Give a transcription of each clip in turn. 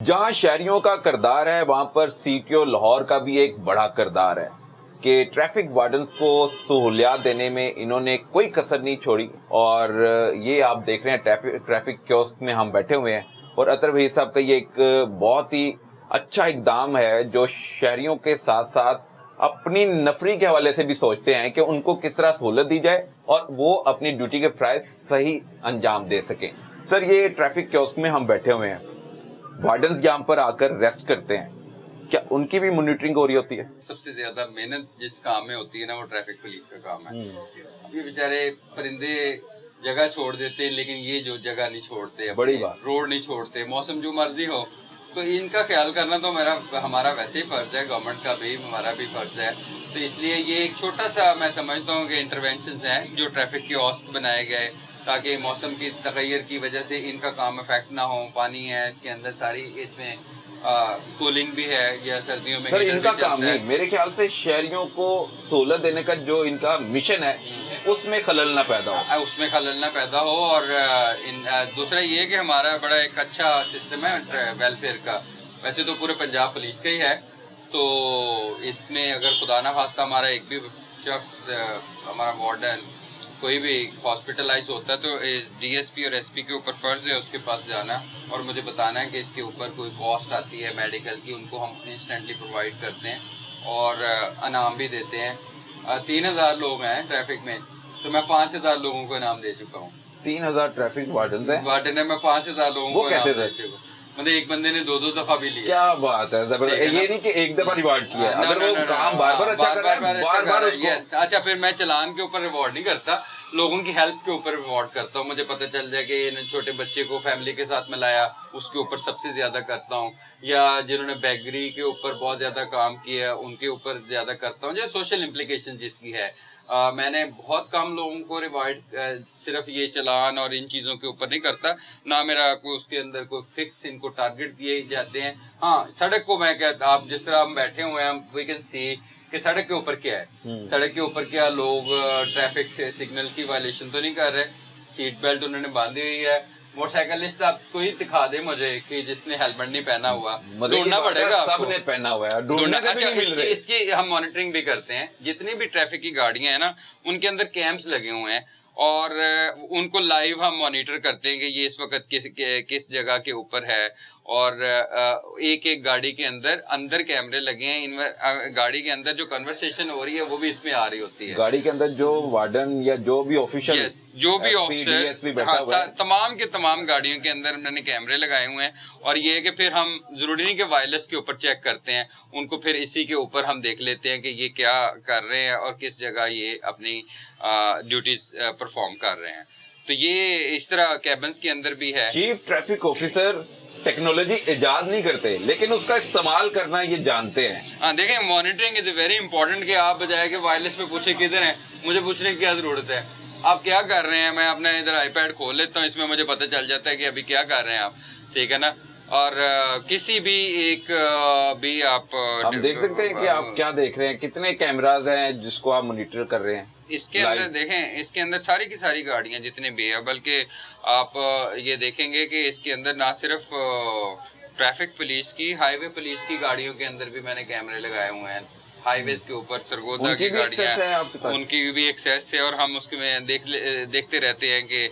जहां शहरियों का किरदार है वहां पर सीटीओ लाहौर का भी एक बड़ा किरदार है कि ट्रैफिक वार्डन्स को सहूलियात देने में इन्होंने कोई कसर नहीं छोड़ी। और ये आप देख रहे हैं ट्रैफिक कियोस्क में हम बैठे हुए हैं और अतर भाई साहब का ये एक बहुत ही अच्छा इकदाम है जो शहरियों के साथ साथ अपनी नफरी के हवाले से भी सोचते हैं कि उनको किस तरह सहूलत दी जाए और वो अपनी ड्यूटी के फराइज सही अंजाम दे सकें। सर, ये ट्रैफिक कियोस्क में हम बैठे हुए हैं, वार्डन्स यहाँ पर आकर रेस्ट करते हैं, क्या उनकी भी मॉनिटरिंग हो रही होती है? सबसे ज्यादा मेहनत जिस काम में होती है ना वो ट्रैफिक पुलिस का काम है। ये बेचारे परिंदे जगह छोड़ देते हैं लेकिन ये जो जगह नहीं छोड़ते, बड़ी बात, रोड नहीं छोड़ते, मौसम जो मर्जी हो, तो इनका ख्याल करना तो हमारा वैसे ही फर्ज है, गवर्नमेंट का भी हमारा भी फर्ज है। तो इसलिए ये एक छोटा सा मैं समझता हूँ कि इंटरवेंशन हैं जो ट्रैफिक कियोस्क बनाए गए ताकि मौसम की तगैर की वजह से इनका काम इफेक्ट ना हो। पानी है इसके अंदर, सारी इसमें कूलिंग भी है या सर्दियों में। सर, इनका काम नहीं, मेरे ख्याल से शहरियों को सहूलत देने का जो इनका मिशन है उसमें खलल ना पैदा हो, उसमें खलल ना पैदा हो। और दूसरा ये कि हमारा बड़ा एक अच्छा सिस्टम है वेलफेयर का, वैसे तो पूरे पंजाब पुलिस का ही है। तो इसमें अगर खुदा ना खास्ता हमारा एक भी शख्स, हमारा वार्डन कोई भी हॉस्पिटलाइज होता है तो डीएसपी और एसपी के ऊपर फर्ज है उसके पास जाना और मुझे बताना है कि इसके ऊपर कोई कॉस्ट आती है मेडिकल की, उनको हम इंस्टेंटली प्रोवाइड करते हैं और इनाम भी देते हैं। 3000 लोग हैं ट्रैफिक में, तो मैं 5000 लोगों को इनाम दे चुका हूँ। 3000 ट्रैफिक वार्डन है, मैं 5000 लोगों को इनाम दे चुका हूँ। मतलब एक बंदे ने 2-2 दफा भी लिया। क्या बात है, जबरदस्त। ये नहीं कि एक दफा रिवार्ड किया, अगर वो काम बार-बार अच्छा कर रहा है, बार-बार उसको। अच्छा, फिर मैं चालान के ऊपर रिवॉर्ड नहीं करता, लोगों की हेल्प के ऊपर रिवॉर्ड करता हूँ। मुझे पता चल जाए कि छोटे बच्चे को फैमिली के साथ में लाया, उसके ऊपर सबसे ज्यादा करता हूँ, या जिन्होंने बेकरी के ऊपर बहुत ज्यादा काम किया उनके ऊपर ज्यादा करता हूँ, जो सोशल इम्प्लीकेशन जिसकी है। मैंने बहुत कम लोगों को रिवार्ड सिर्फ ये चालान और इन चीज़ों के ऊपर नहीं करता, ना मेरा कोई उसके अंदर कोई फिक्स इनको टारगेट दिए जाते हैं। हाँ, सड़क को मैं कहता, आप जिस तरह हम बैठे हुए हैं, वी कैन सी कि सड़क के ऊपर क्या है, सड़क के ऊपर क्या लोग ट्रैफिक सिग्नल की वायलेशन तो नहीं कर रहे, सीट बेल्ट उन्होंने बांधी हुई है। मोटरसाइकिलिस्ट आपको ही दिखा दे मुझे कि जिसने हेलमेट नहीं पहना हुआ, ढूंढना पड़ेगा। सबने पहना हुआ है, ढूंढना। अच्छा, इसकी हम मॉनिटरिंग भी करते हैं। जितनी भी ट्रैफिक की गाड़ियां हैं ना, उनके अंदर कैम्प्स लगे हुए हैं और उनको लाइव हम मॉनिटर करते हैं कि ये इस वक्त किस जगह के ऊपर है। और एक एक गाड़ी के अंदर कैमरे लगे हैं। गाड़ी के अंदर जो कन्वर्सेशन हो रही है वो भी इसमें आ रही होती है। गाड़ी के अंदर जो वार्डन या जो भी ऑफिशियल, जो भी ऑफिसर, तमाम के तमाम गाड़ियों के अंदर मैंने कैमरे लगाए हुए हैं। और ये कि फिर हम जरूरी नहीं कि वायरलेस के ऊपर चेक करते हैं, उनको फिर इसी के ऊपर हम देख लेते हैं कि ये क्या कर रहे हैं और किस जगह ये अपनी ड्यूटीज परफॉर्म कर रहे हैं। तो ये इस तरह कैबिन्स के अंदर भी है। चीफ ट्रैफिक ऑफिसर टेक्नोलॉजी इजाद नहीं करते लेकिन उसका इस्तेमाल करना ये जानते हैं। हाँ, देखें, मॉनिटरिंग इज वेरी इंपॉर्टेंट। कि आप बजाय कि वायरलेस पे पूछे किधर है, मुझे पूछने की क्या जरूरत है, आप क्या कर रहे हैं। मैं अपना इधर आईपैड खोल लेता हूँ, इसमें मुझे पता चल जाता है कि अभी क्या कर रहे हैं आप, ठीक है ना। और किसी भी एक भी आप हम देख सकते हैं कि आप क्या देख रहे हैं, कितने कैमराज हैं जिसको आप मॉनिटर कर रहे हैं। इसके अंदर देखें, इसके अंदर सारी की सारी गाड़ियां जितनी भी है, बल्कि आप ये देखेंगे कि इसके अंदर ना सिर्फ ट्रैफिक पुलिस की, हाईवे पुलिस की गाड़ियों के अंदर भी मैंने कैमरे लगाए हुए हैं। हाईवेज के ऊपर सरगोदा की गाड़ियां, उनकी भी एक्सेस है और हम उसके में देखते रहते हैं कि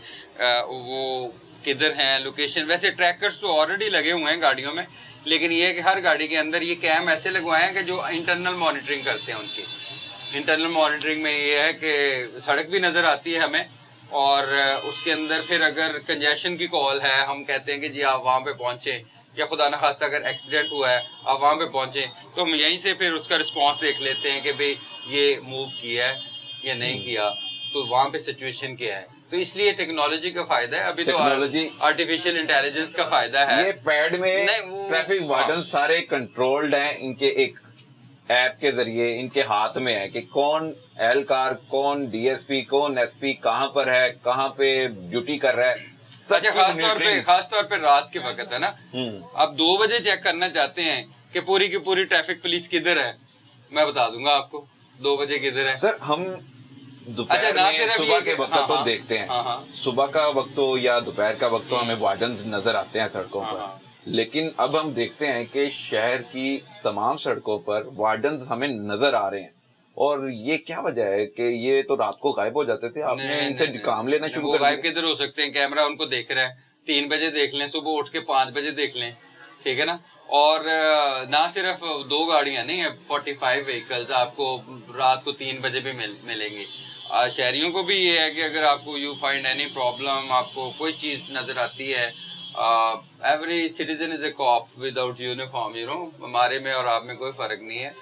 वो किधर हैं, लोकेशन। वैसे ट्रैकर्स तो ऑलरेडी लगे हुए हैं गाड़ियों में, लेकिन ये कि हर गाड़ी के अंदर ये कैम ऐसे लगवाए हैं कि जो इंटरनल मॉनिटरिंग करते हैं। उनकी इंटरनल मॉनिटरिंग में ये है कि सड़क भी नज़र आती है हमें, और उसके अंदर फिर अगर कंजेशन की कॉल है, हम कहते हैं कि जी आप वहाँ पे पहुँचें, या खुदा न खास्ता अगर एक्सीडेंट हुआ है आप वहाँ पे पहुँचें, तो हम यहीं से फिर उसका रिस्पॉन्स देख लेते हैं कि भाई ये मूव किया है या नहीं किया, तो वहाँ पे सिचुएशन क्या है। तो इसलिए टेक्नोलॉजी का फायदा है, अभी तो आर्टिफिशियल इंटेलिजेंस का फायदा है। ये पैड में ट्रैफिक वार्डन सारे कंट्रोल्ड हैं, इनके एक ऐप के जरिए इनके हाथ में है कि कौन एहलकार, कौन डीएसपी, कौन एसपी कहाँ पर है, कहाँ पे ड्यूटी कर रहा है। अच्छा, खास तौर पे रात के वक्त है ना, आप 2 बजे चेक करना चाहते हैं कि पूरी की पूरी ट्रैफिक पुलिस किधर है, मैं बता दूंगा आपको 2 बजे किधर है। सर, हम दोपहर में सुबह के वक्त तो देखते हैं, सुबह का वक्त हो या दोपहर का वक्त हो, हमें वार्डन नजर आते हैं सड़कों पर। लेकिन अब हम देखते हैं कि शहर की तमाम सड़कों पर वार्डन्स हमें नजर आ रहे हैं, और ये क्या वजह है कि ये तो रात को गायब हो जाते थे, आपने इनसे काम लेना शुरू वो कर गायब दिया? किधर हो सकते हैं? कैमरा उनको देख रहा है, 3 बजे देख लें, सुबह उठ के 5 बजे देख लें, ठीक है ना। और ना सिर्फ 2 गाड़ियां नहीं है, 45 व्हीकल्स आपको रात को 3 बजे भी मिलेंगी। शहरियों को भी ये है कि अगर आपको यू फाइंड एनी प्रॉब्लम, आपको कोई चीज नजर आती है, every citizen is a cop without uniform, you know, हमारे में और आप में कोई फर्क नहीं है।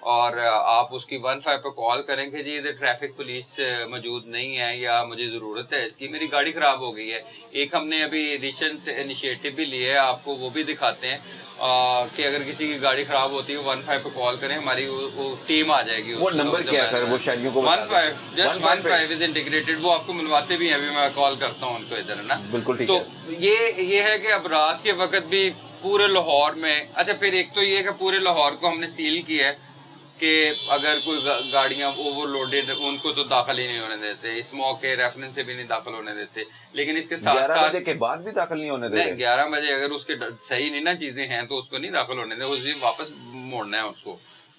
और आप उसकी 15 पे कॉल करेंगे, जी इधर ट्रैफिक पुलिस मौजूद नहीं है या मुझे ज़रूरत है इसकी, मेरी गाड़ी ख़राब हो गई है। एक हमने अभी रिसेंट इनिशिएटिव भी लिया है, आपको वो भी दिखाते हैं कि अगर किसी की गाड़ी ख़राब होती है 15 पे कॉल करें, हमारी वो टीम आ जाएगी। वो नंबर क्या है सर, वो शहरियों को बता दें। 15 जस्ट 15 इज इंटीग्रेटेड, वो आपको मिलवाते भी हैं, अभी मैं कॉल करता हूँ उनको इधर, है ना। बिल्कुल ठीक तो है। ये है कि अब रात के वक्त भी पूरे लाहौर में, अच्छा फिर एक तो ये है कि पूरे लाहौर को हमने सील किया है कि अगर कोई गाड़ियां ओवरलोडेड, उनको तो दाखिल ही नहीं होने देते, स्मोक के रेफरेंस से भी नहीं दाखिल होने देते। लेकिन इसके साथ 11 बजे के बाद भी दाखिल नहीं होने देते? 11 बजे अगर उसके सही नहीं ना चीजें हैं तो उसको नहीं दाखिल होने देते, उसी वापस मोड़ना है उसको,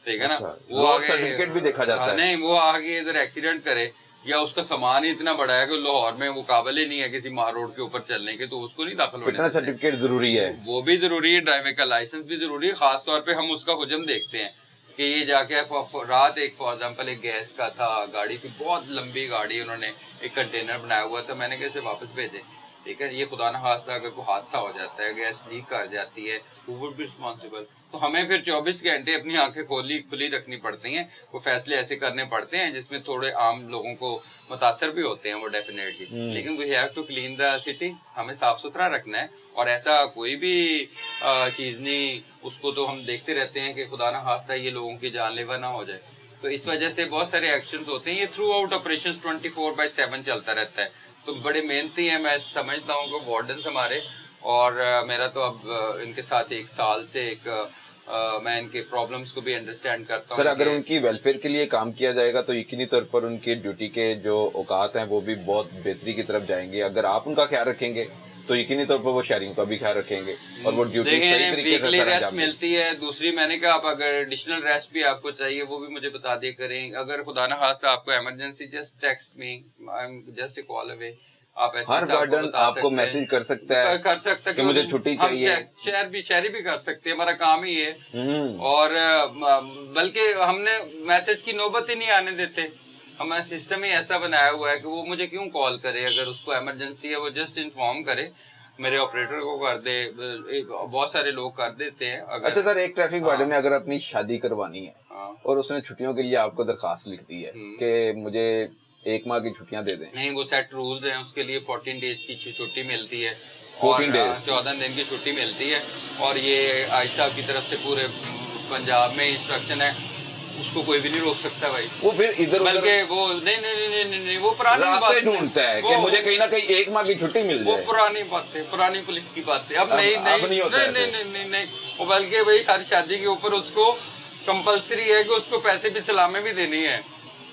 ठीक है ना। अच्छा, वो आगे सर्टिफिकेट भी देखा जाता है? नहीं, वो आगे इधर एक्सीडेंट करे या उसका सामान ही इतना बड़ा है कि लाहौर में वो काबिल ही नहीं है किसी मार रोड के ऊपर चलने के, तो उसको नहीं दाखिल होने फिटनेस देते। सर्टिफिकेट जरूरी है? वो भी जरूरी है, ड्राइविंग का लाइसेंस भी जरूरी है। खास तौर पे हम उसका हुजम देखते हैं कि ये जाके रात एक फॉर एग्जाम्पल एक गैस का था, गाड़ी थी बहुत लंबी गाड़ी, उन्होंने एक कंटेनर बनाया हुआ था, मैंने कैसे वापस भेजे, ठीक है। ये खुदा न खास्ता अगर कोई हादसा हो जाता है, गैस लीक कर जाती है, वो वुड बी रिस्पॉन्सिबल। तो हमें फिर 24 घंटे अपनी आंखें खुली रखनी पड़ती हैं, वो फैसले ऐसे करने पड़ते हैं जिसमें थोड़े आम लोगों को मुतासर भी होते हैं वो डेफिनेटली, लेकिन we have to clean the city, हमें साफ सुथरा रखना है। और ऐसा कोई भी चीज़ नहीं, उसको तो हम देखते रहते हैं कि खुदा ना खास्ता ये लोगों की जानलेवा ना हो जाए। तो इस वजह से बहुत सारे एक्शंस होते हैं, ये थ्रू आउट ऑपरेशन 24/7 चलता रहता है। तो बड़े मेहनती हैं, मैं समझता हूँ कि वार्डन्स हमारे, और मेरा तो अब इनके साथ 1 साल से मैं इनके प्रॉब्लम्स को भी अंडरस्टैंड करता हूँ। सर, अगर उनकी वेलफेयर के लिए काम किया जाएगा तो यकीनी तौर पर उनकी ड्यूटी के जो औकात हैं वो भी बहुत बेहतरी की तरफ जाएंगे। अगर आप उनका ख्याल रखेंगे तो यकीनी तौर पर वो शहरियों का भी ख्याल रखेंगे और वो ड्यूटी सही तरीके से रेस्ट मिलती है। दूसरी मैंने कहा, आप अगर एडिशनल रेस्ट भी आपको चाहिए वो भी मुझे बता दिया करें। अगर खुदा ना खास्ता आपको emergency, just text me, I am just a call away. आप ऐसे हर वार्डन आपको मैसेज कर सकता है कि मुझे छुट्टी चाहिए। शहरी भी कर सकते हैं, हमारा काम ही है। और बल्कि हमने मैसेज की नौबत ही नहीं आने देते, हमारा सिस्टम ही ऐसा बनाया हुआ है कि वो मुझे क्यों कॉल करे, अगर उसको इमरजेंसी है वो जस्ट इन्फॉर्म करे, मेरे ऑपरेटर को कर दे, बहुत सारे लोग कर देते हैं। अगर अच्छा सर, एक ट्रैफिक वार्डन ने अगर अपनी शादी करवानी है और उसने छुट्टियों के लिए आपको दरखास्त लिख दी है कि मुझे 1 माह की छुट्टियां दे दें, नहीं, वो सेट रूल्स हैं, उसके लिए 14 डेज की छुट्टी मिलती है, 14 दिन की छुट्टी मिलती है। और ये आई साहब की तरफ से पूरे पंजाब में इंस्ट्रक्शन है, उसको कोई भी नहीं रोक सकता भाई। वो फिर इधर बल्कि वो नहीं, वो पुरानी रास्ते ढूंढता है कि मुझे कहीं ना कहीं 1 माह की छुट्टी मिल जाए। वो पुरानी बात है, पुरानी पुलिस की बात है। अब नहीं, वो बल्कि भाई हर शादी के ऊपर उसको कंपलसरी है कि उसको पैसे भी सलामी भी देनी है।